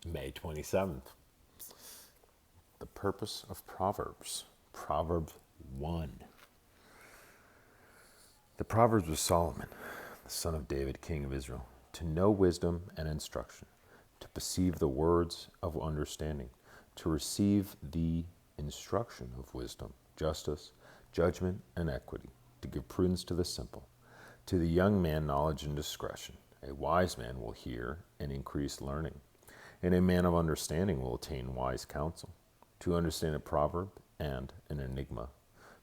May 27th. The purpose of Proverbs. Proverbs 1. The Proverbs of Solomon, the son of David, king of Israel, to know wisdom and instruction, to perceive the words of understanding, to receive the instruction of wisdom, justice, judgment, and equity, to give prudence to the simple. To the young man, knowledge and discretion. A wise man will hear and increase learning, and a man of understanding will attain wise counsel. To understand a proverb and an enigma,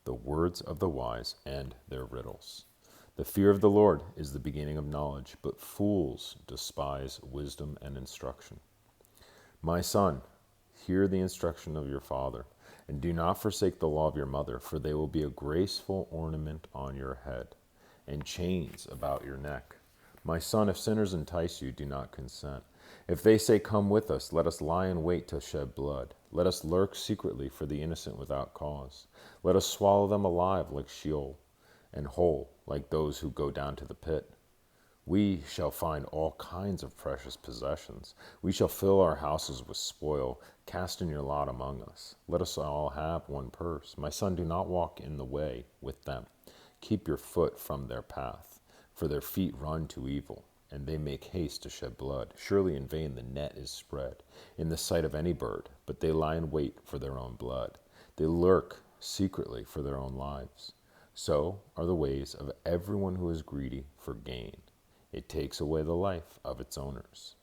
the words of the wise and their riddles. The fear of the Lord is the beginning of knowledge, but fools despise wisdom and instruction. My son, hear the instruction of your father, and do not forsake the law of your mother, for they will be a graceful ornament on your head, and chains about your neck. My son, if sinners entice you, do not consent. If they say, come with us, let us lie in wait to shed blood. Let us lurk secretly for the innocent without cause. Let us swallow them alive like Sheol, and whole like those who go down to the pit. We shall find all kinds of precious possessions. We shall fill our houses with spoil. Cast in your lot among us. Let us all have one purse. My son, do not walk in the way with them. Keep your foot from their path, for their feet run to evil, and they make haste to shed blood. Surely in vain the net is spread in the sight of any bird, but they lie in wait for their own blood. They lurk secretly for their own lives. So are the ways of everyone who is greedy for gain. It takes away the life of its owners.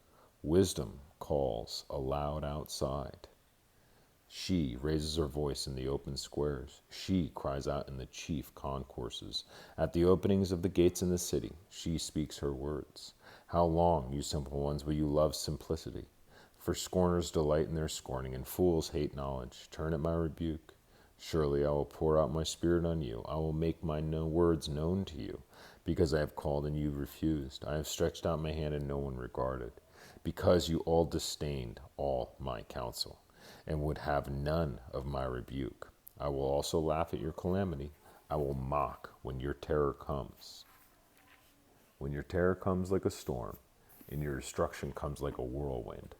Wisdom calls aloud outside. She raises her voice in the open squares. She cries out in the chief concourses. At the openings of the gates in the city, she speaks her words. How long, you simple ones, will you love simplicity? For scorners delight in their scorning, and fools hate knowledge. Turn at my rebuke. Surely I will pour out my spirit on you. I will make my words known to you. Because I have called and you refused. I have stretched out my hand and no one regarded. Because you all disdained all my counsel, and would have none of my rebuke. I will also laugh at your calamity. I will mock when your terror comes. When your terror comes like a storm, and your destruction comes like a whirlwind,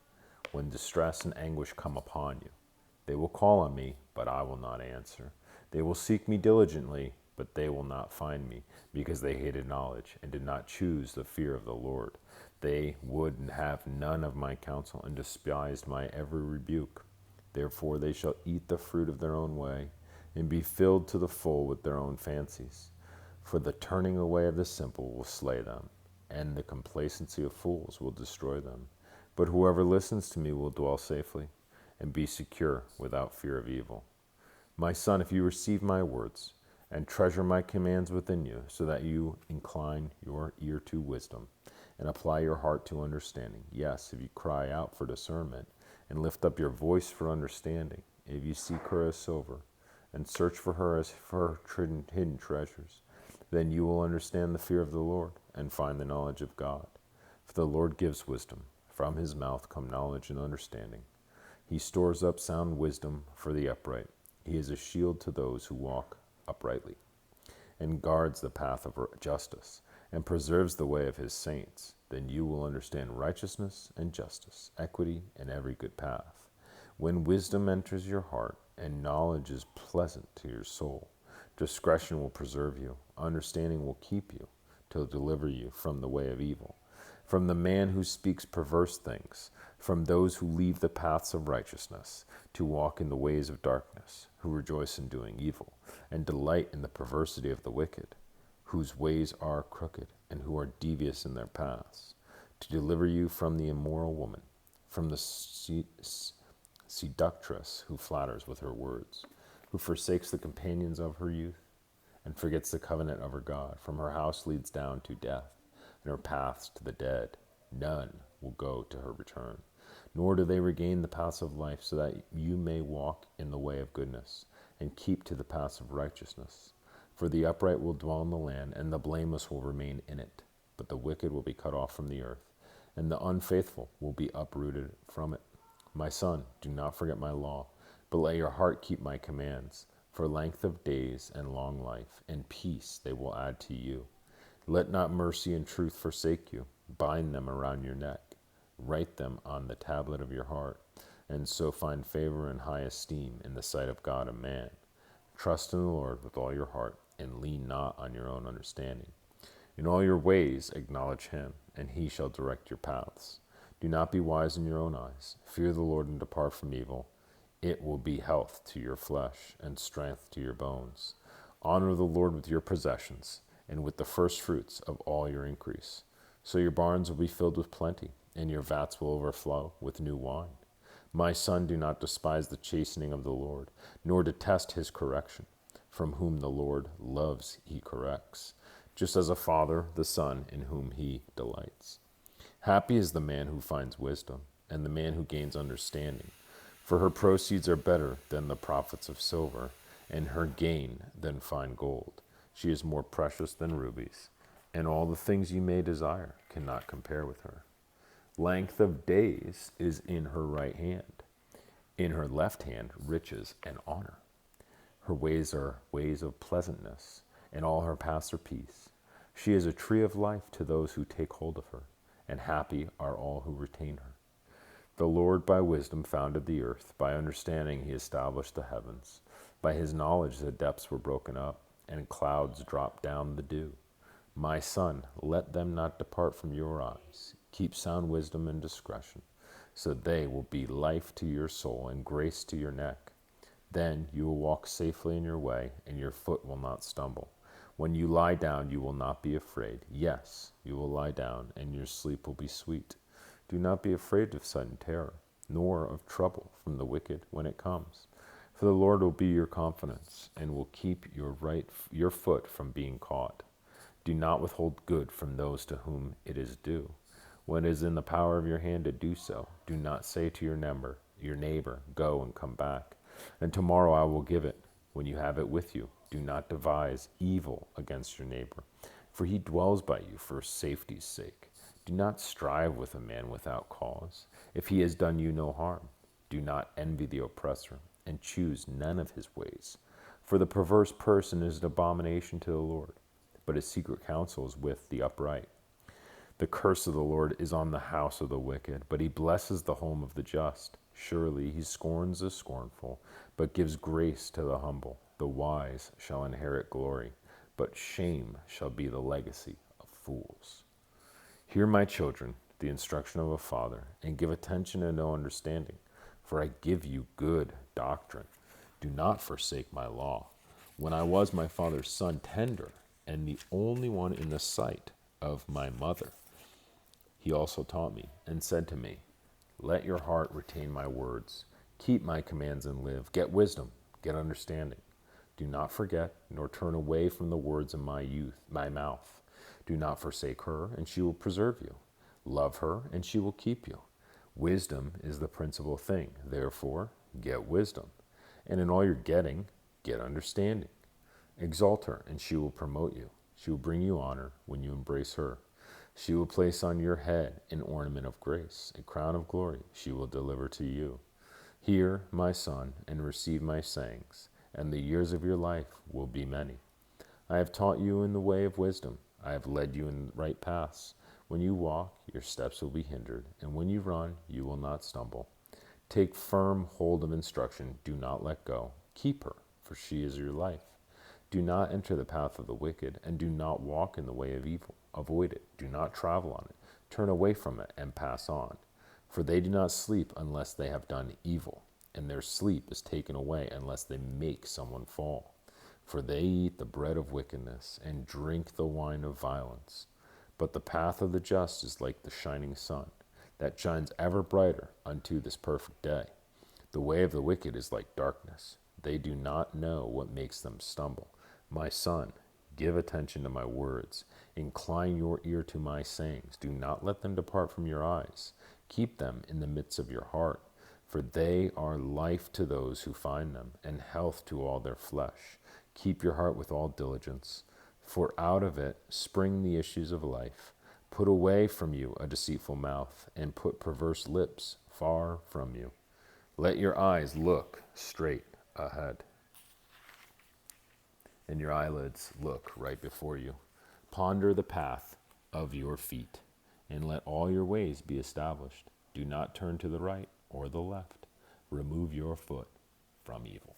when distress and anguish come upon you. They will call on me, but I will not answer. They will seek me diligently, but they will not find me, because they hated knowledge and did not choose the fear of the Lord. They would have none of my counsel and despised my every rebuke. Therefore they shall eat the fruit of their own way, and be filled to the full with their own fancies. For the turning away of the simple will slay them, and the complacency of fools will destroy them. But whoever listens to me will dwell safely, and be secure without fear of evil. My son, if you receive my words, and treasure my commands within you, so that you incline your ear to wisdom, and apply your heart to understanding. Yes, if you cry out for discernment, and lift up your voice for understanding, if you seek her as silver, and search for her as for her hidden treasures, then you will understand the fear of the Lord, and find the knowledge of God. For the Lord gives wisdom. From his mouth come knowledge and understanding. He stores up sound wisdom for the upright. He is a shield to those who walk uprightly, and guards the path of justice, and preserves the way of his saints. Then you will understand righteousness and justice, equity, and every good path. When wisdom enters your heart, and knowledge is pleasant to your soul, discretion will preserve you, understanding will keep you, to deliver you from the way of evil, from the man who speaks perverse things, from those who leave the paths of righteousness, to walk in the ways of darkness, who rejoice in doing evil, and delight in the perversity of the wicked, whose ways are crooked, and who are devious in their paths, to deliver you from the immoral woman, from the seductress who flatters with her words, who forsakes the companions of her youth, and forgets the covenant of her God. From her house leads down to death, and her paths to the dead. None will go to her return, nor do they regain the paths of life, so that you may walk in the way of goodness, and keep to the paths of righteousness. For the upright will dwell in the land, and the blameless will remain in it. But the wicked will be cut off from the earth, and the unfaithful will be uprooted from it. My son, do not forget my law, but let your heart keep my commands. For length of days and long life and peace they will add to you. Let not mercy and truth forsake you. Bind them around your neck. Write them on the tablet of your heart, and so find favor and high esteem in the sight of God and man. Trust in the Lord with all your heart, and lean not on your own understanding. In all your ways acknowledge him, and he shall direct your paths. Do not be wise in your own eyes. Fear the Lord and depart from evil. It will be health to your flesh and strength to your bones. Honor the Lord with your possessions and with the first fruits of all your increase. So your barns will be filled with plenty, and your vats will overflow with new wine. My son, do not despise the chastening of the Lord, nor detest his correction. From whom the Lord loves, he corrects, just as a father the son in whom he delights. Happy is the man who finds wisdom, and the man who gains understanding. For her proceeds are better than the profits of silver, and her gain than fine gold. She is more precious than rubies, and all the things you may desire cannot compare with her. Length of days is in her right hand. In her left hand, riches and honor. Her ways are ways of pleasantness, and all her paths are peace. She is a tree of life to those who take hold of her, and happy are all who retain her. The Lord by wisdom founded the earth. By understanding he established the heavens. By his knowledge the depths were broken up, and clouds dropped down the dew. My son, let them not depart from your eyes. Keep sound wisdom and discretion, so they will be life to your soul and grace to your neck. Then you will walk safely in your way, and your foot will not stumble. When you lie down, you will not be afraid. Yes, you will lie down, and your sleep will be sweet. Do not be afraid of sudden terror, nor of trouble from the wicked when it comes. For the Lord will be your confidence, and will keep your foot from being caught. Do not withhold good from those to whom it is due. When it is in the power of your hand to do so, do not say to your neighbor, go and come back, and tomorrow I will give it. When you have it with you, do not devise evil against your neighbor, for he dwells by you for safety's sake. Do not strive with a man without cause, if he has done you no harm. Do not envy the oppressor, and choose none of his ways. For the perverse person is an abomination to the Lord, but his secret counsel is with the upright. The curse of the Lord is on the house of the wicked, but he blesses the home of the just. Surely he scorns the scornful, but gives grace to the humble. The wise shall inherit glory, but shame shall be the legacy of fools. Hear, my children, the instruction of a father, and give attention and know understanding, for I give you good doctrine. Do not forsake my law. When I was my father's son, tender, and the only one in the sight of my mother, he also taught me, and said to me, let your heart retain my words. Keep my commands and live. Get wisdom, get understanding. Do not forget, nor turn away from the words of my mouth. Do not forsake her, and she will preserve you. Love her, and she will keep you. Wisdom is the principal thing. Therefore, get wisdom. And in all you're getting, get understanding. Exalt her, and she will promote you. She will bring you honor when you embrace her. She will place on your head an ornament of grace, a crown of glory she will deliver to you. Hear, my son, and receive my sayings, and the years of your life will be many. I have taught you in the way of wisdom. I have led you in right paths. When you walk, your steps will be hindered, and when you run, you will not stumble. Take firm hold of instruction. Do not let go. Keep her, for she is your life. Do not enter the path of the wicked, and do not walk in the way of evil. Avoid it. Do not travel on it. Turn away from it and pass on. For they do not sleep unless they have done evil, and their sleep is taken away unless they make someone fall. For they eat the bread of wickedness and drink the wine of violence. But the path of the just is like the shining sun, that shines ever brighter unto this perfect day. The way of the wicked is like darkness. They do not know what makes them stumble. My son, give attention to my words. Incline your ear to my sayings. Do not let them depart from your eyes. Keep them in the midst of your heart, for they are life to those who find them, and health to all their flesh. Keep your heart with all diligence, for out of it spring the issues of life. Put away from you a deceitful mouth, and put perverse lips far from you. Let your eyes look straight ahead, and your eyelids look right before you. Ponder the path of your feet, and let all your ways be established. Do not turn to the right or the left. Remove your foot from evil.